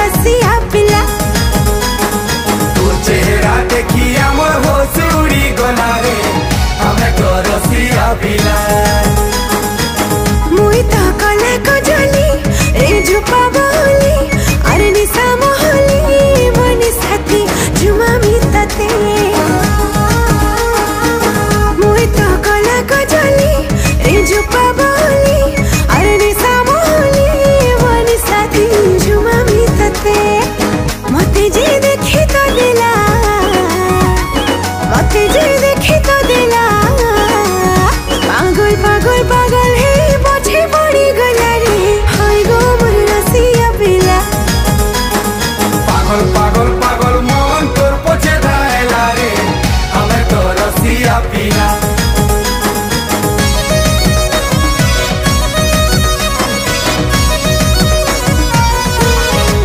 रसिया पिला। तू चेहरा देखी हमर होश उड़ी गला रे, हमें तो रसिया पिला। मुई तो कले को जली ए झुपाबो